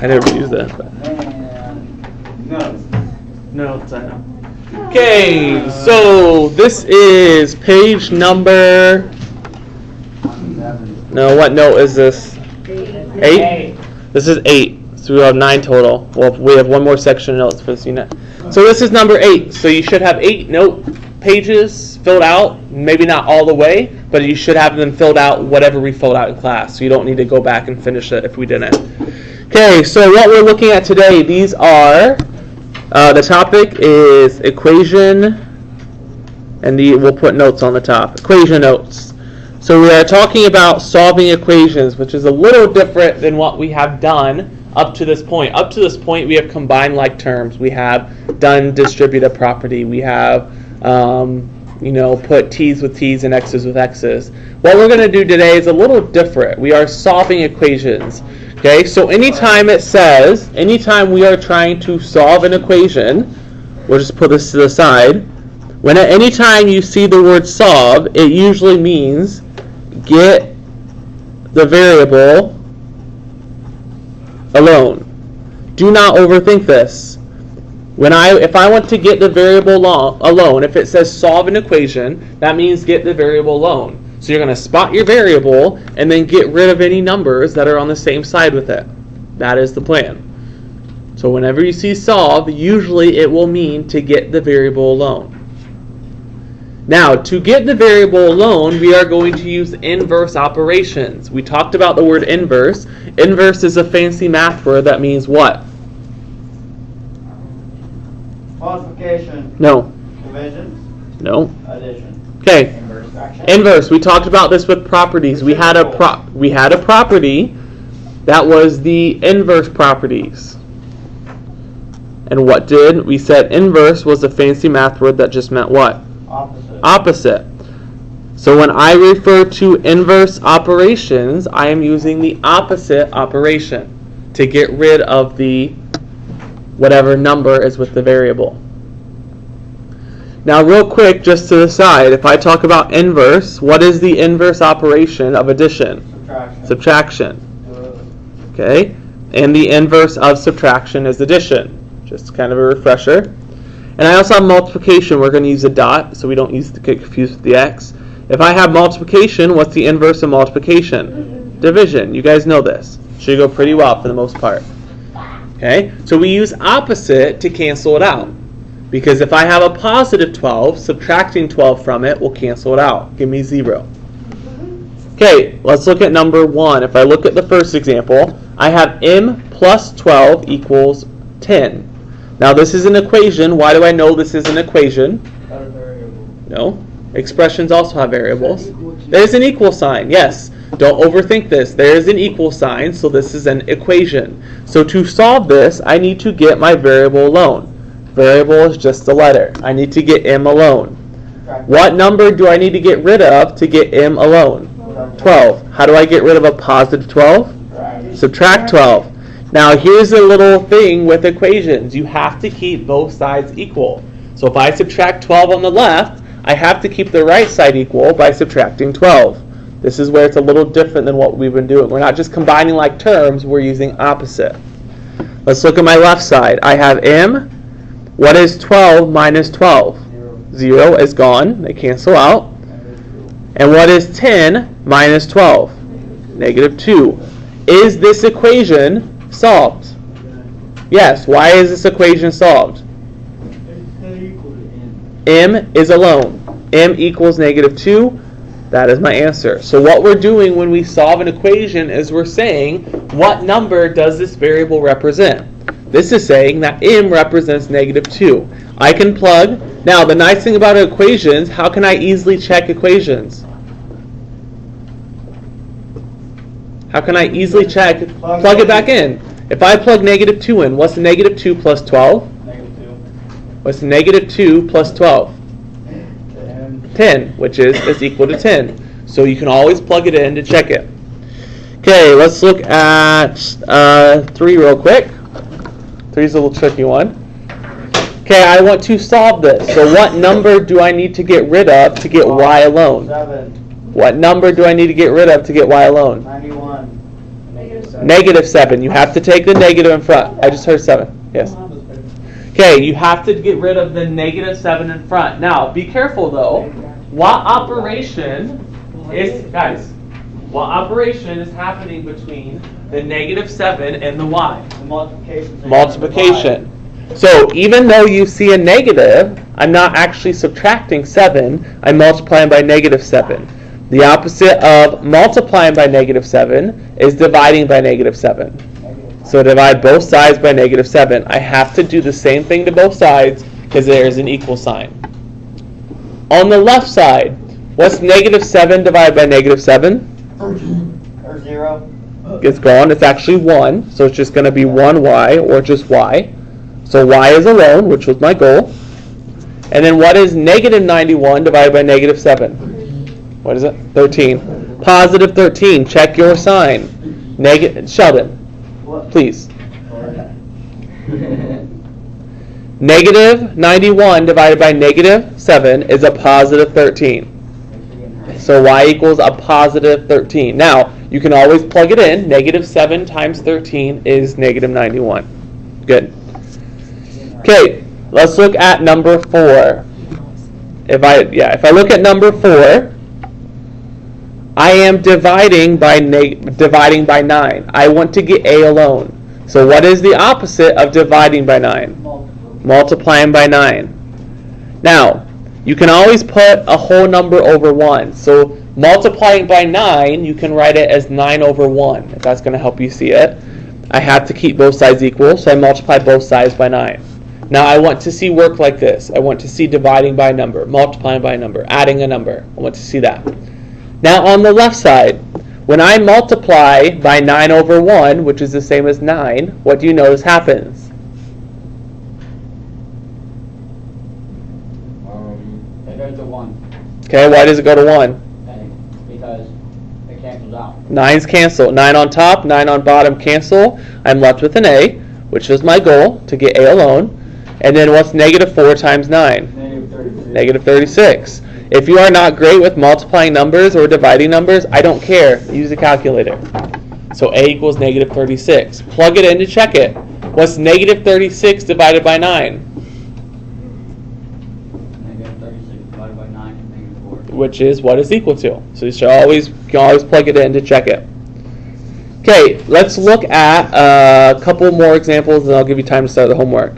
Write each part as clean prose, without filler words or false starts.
I never use that. And notes, I know. Okay, so this is page number. No, what note is this? 8? This is 8. So we have 9 total. Well, we have one more section of notes for this unit. So this is number 8. So you should have 8 note pages filled out. Maybe not all the way, but you should have them filled out whatever we filled out in class. So you don't need to go back and finish it if we didn't. Okay, so what we're looking at today, these are, the topic is equation, and we'll put notes on the top. Equation notes. So we are talking about solving equations, which is a little different than what we have done up to this point. Up to this point, we have combined like terms. We have done distributive property. We have, put t's with t's and x's with x's. What we're going to do today is a little different. We are solving equations. Okay, so anytime we are trying to solve an equation, we'll just put this to the side. When at any time you see the word solve, it usually means get the variable alone. Do not overthink this. If I want to get the variable alone, if it says solve an equation, that means get the variable alone. So you're going to spot your variable and then get rid of any numbers that are on the same side with it. That is the plan. So whenever you see solve, usually it will mean to get the variable alone. Now, to get the variable alone, we are going to use inverse operations. We talked about the word inverse. Inverse is a fancy math word that means what? Multiplication. No. Division. No. Addition. Okay. Inverse fraction. Inverse. We talked about this with properties. We had a property that was the inverse properties. And what did? We said inverse was a fancy math word that just meant what? Opposite. So when I refer to inverse operations, I am using the opposite operation to get rid of the whatever number is with the variable. Now real quick, just to the side, if I talk about inverse, what is the inverse operation of addition? Subtraction. Okay? And the inverse of subtraction is addition. Just kind of a refresher. And I also have multiplication. We're going to use a dot, so we don't get confused with the x. If I have multiplication, what's the inverse of multiplication? Division. You guys know this. Should go pretty well for the most part. Okay? So we use opposite to cancel it out. Because if I have a positive 12, subtracting 12 from it will cancel it out. Give me 0. Okay, let's look at number 1. If I look at the first example, I have m plus 12 equals 10. Now this is an equation. Why do I know this is an equation? No. Expressions also have variables. There's an equal sign. Yes. Don't overthink this. There is an equal sign, so this is an equation. So to solve this, I need to get my variable alone. Variable is just a letter. I need to get m alone. What number do I need to get rid of to get m alone? 12. How do I get rid of a positive 12? Subtract 12. Now here's a little thing with equations. You have to keep both sides equal. So if I subtract 12 on the left, I have to keep the right side equal by subtracting 12. This is where it's a little different than what we've been doing. We're not just combining like terms, we're using opposite. Let's look at my left side. I have m. What is 12 minus 12? 0 is gone. They cancel out. And what is 10 minus 12? Negative 2. Is this equation solved? Yes. Why is this equation solved? M is alone. M equals negative 2. That is my answer. So what we're doing when we solve an equation is we're saying, what number does this variable represent? This is saying that m represents negative 2. I can plug. Now, the nice thing about equations, how can I easily check equations? How can I easily check? Plug it back in. If I plug negative 2 in, what's negative 2 plus 12? Negative 2. What's negative 2 plus 12? 10, which is equal to 10. So you can always plug it in to check it. Okay, let's look at 3 real quick. 3 is a little tricky one. Okay, I want to solve this. So what number do I need to get rid of to get y alone? 7. What number do I need to get rid of to get y alone? 91. Negative 7. You have to take the negative in front. I just heard 7. Yes. Okay, you have to get rid of the negative 7 in front. Now, be careful though. What operation is, guys, what operation is happening between the negative 7 and the y? The multiplication. Multiplication. So even though you see a negative, I'm not actually subtracting 7. I'm multiplying by negative 7. The opposite of multiplying by negative 7 is dividing by negative 7. So divide both sides by negative 7. I have to do the same thing to both sides because there is an equal sign. On the left side, what's negative 7 divided by negative 7? Or 0. It's gone. It's actually 1. So it's just going to be 1y or just y. So y is alone, which was my goal. And then what is negative 91 divided by negative 7? What is it? 13. Positive 13. Check your sign. Sheldon, please. Negative 91 divided by negative 7 is a positive 13. So y equals a positive 13. Now, you can always plug it in. Negative 7 times 13 is negative 91. Good. Okay, let's look at number 4. If I look at number 4, I am dividing by 9. I want to get a alone. So what is the opposite of dividing by 9? Multiplying by 9. Now, you can always put a whole number over 1. So multiplying by 9, you can write it as 9 over 1, if that's going to help you see it. I have to keep both sides equal, so I multiply both sides by 9. Now I want to see work like this. I want to see dividing by a number, multiplying by a number, adding a number. I want to see that. Now on the left side, when I multiply by 9 over 1, which is the same as 9, what do you notice happens? It goes to 1. Okay, why does it go to 1? Because it cancels out. 9's cancel. 9 on top, 9 on bottom cancel. I'm left with an a, which is my goal, to get a alone. And then what's negative 4 times 9? Negative 36. Negative 36. If you are not great with multiplying numbers or dividing numbers, I don't care. Use a calculator. So a equals negative 36. Plug it in to check it. What's negative 36 divided by 9? Negative 36 divided by 9 is negative 4. Which is what it's equal to. So you can always plug it in to check it. Okay, let's look at a couple more examples and I'll give you time to start the homework.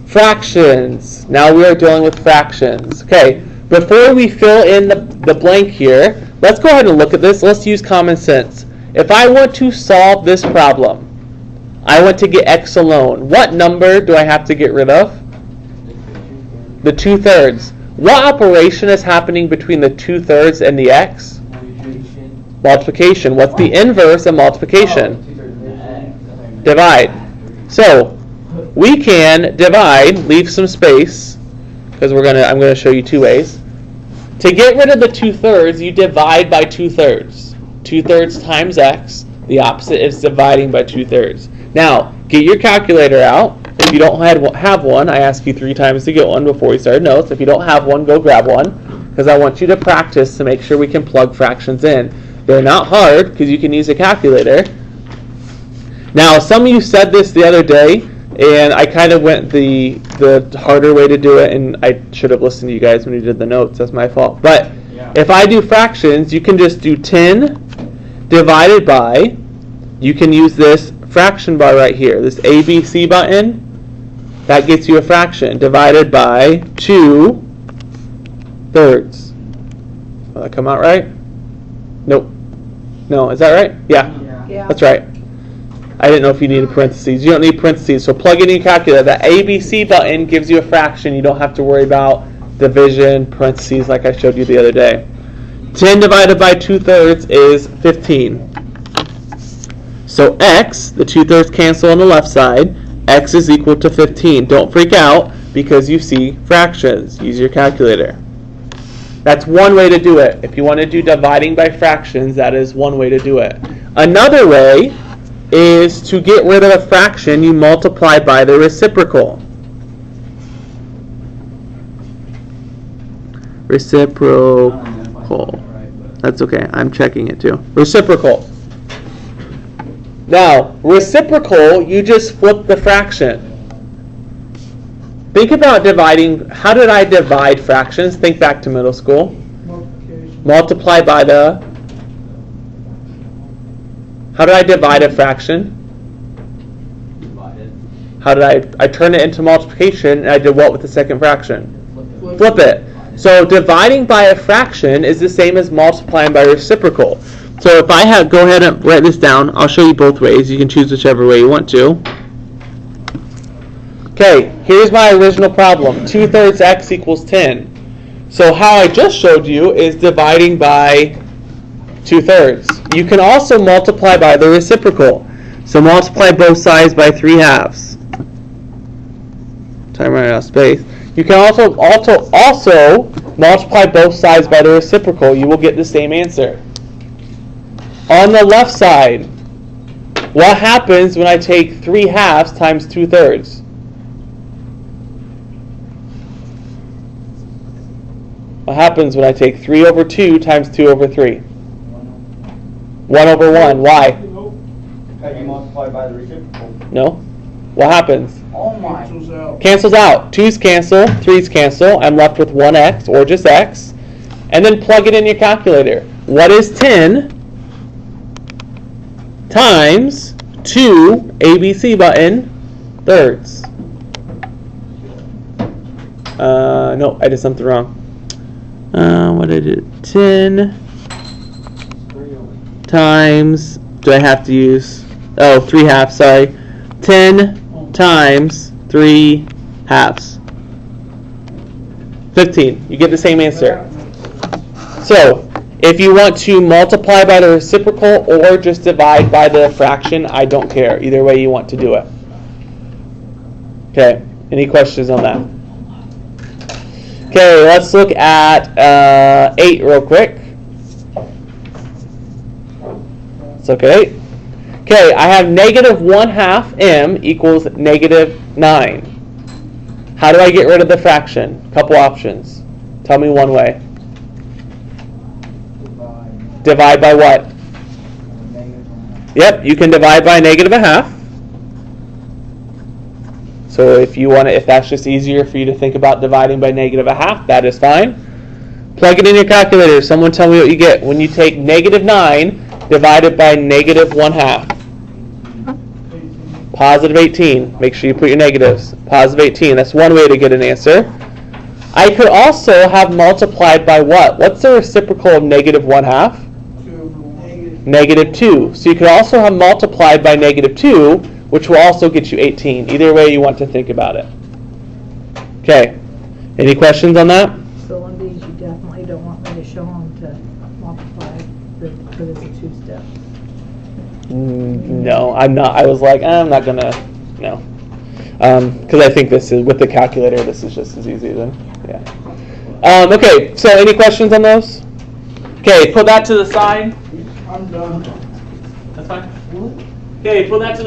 Fractions. Now we are dealing with fractions. Okay, before we fill in the blank here, let's go ahead and look at this. Let's use common sense. If I want to solve this problem, I want to get x alone. What number do I have to get rid of? The 2/3. What operation is happening between the 2/3 and the x? Multiplication. What's the inverse of multiplication? Divide. So we can divide, leave some space, because I'm going to show you two ways. To get rid of the 2/3, you divide by 2/3. 2/3 times x. The opposite is dividing by 2/3. Now, get your calculator out. If you don't have one, I ask you 3 times to get one before we start notes. If you don't have one, go grab one, because I want you to practice to make sure we can plug fractions in. They're not hard, because you can use a calculator. Now, some of you said this the other day, and I kind of went the harder way to do it, and I should have listened to you guys when you did the notes. That's my fault. But if I do fractions, you can just do 10 divided by, you can use this fraction bar right here, this ABC button. That gets you a fraction, divided by 2/3. Will that come out right? Nope. No, is that right? Yeah. That's right. I didn't know if you needed parentheses. You don't need parentheses, so plug in your calculator. The ABC button gives you a fraction. You don't have to worry about division, parentheses, like I showed you the other day. 10 divided by 2/3 is 15. So x, the 2/3 cancel on the left side, x is equal to 15. Don't freak out because you see fractions. Use your calculator. That's one way to do it. If you want to do dividing by fractions, that is one way to do it. Another way is to get rid of a fraction, you multiply by the reciprocal. Reciprocal. That's okay. I'm checking it too. Reciprocal. Now, reciprocal, you just flip the fraction. Think about dividing. How did I divide fractions? Think back to middle school. Multiplication. Multiply by the... How did I divide a fraction? Divided. How did I turn it into multiplication, and I did what with the second fraction? Flip it. So dividing by a fraction is the same as multiplying by reciprocal. So if I have, go ahead and write this down. I'll show you both ways. You can choose whichever way you want to. Okay, here's my original problem. 2/3 x equals 10. So how I just showed you is dividing by 2/3. You can also multiply by the reciprocal. So multiply both sides by 3/2. Time running out of space. You can also multiply both sides by the reciprocal. You will get the same answer. On the left side, what happens when I take 3/2 times 2/3? What happens when I take 3 over 2 times 2 over 3? 1 over 1. Why? Because you multiply by the reciprocal. No? What happens? Oh my. Cancels out. Cancels out. 2's cancel, 3's cancel. I'm left with 1x, or just x. And then plug it in your calculator. What is 10 times 2 ABC button thirds? No, I did something wrong. What did I do? 10 times, do I have to use, 3/2, sorry. 10 times 3/2. 15. You get the same answer. So, if you want to multiply by the reciprocal or just divide by the fraction, I don't care. Either way you want to do it. Okay, any questions on that? Okay, let's look at 8 real quick. Let's look at 8. Okay, I have -1/2 m equals -9. How do I get rid of the fraction? Couple options. Tell me one way. Divide by what? Yep, you can divide by -1/2. So if you want to, if that's just easier for you to think about dividing by -1/2, that is fine. Plug it in your calculator. Someone tell me what you get when you take -9 divided by -1/2. Positive 18. Make sure you put your negatives. Positive 18. That's one way to get an answer. I could also have multiplied by what? What's the reciprocal of -1/2? -2. So you could also have multiplied by -2, which will also get you 18. Either way you want to think about it. Okay. Any questions on that? So on these, you definitely don't want me to show them to multiply because it's a two-step. No, I'm not. I was like, I'm not gonna. No, because I think this is with the calculator. This is just as easy then. Yeah. Okay. So any questions on those? Okay. Put that to the side. I'm done. That's fine. Okay. Put that to the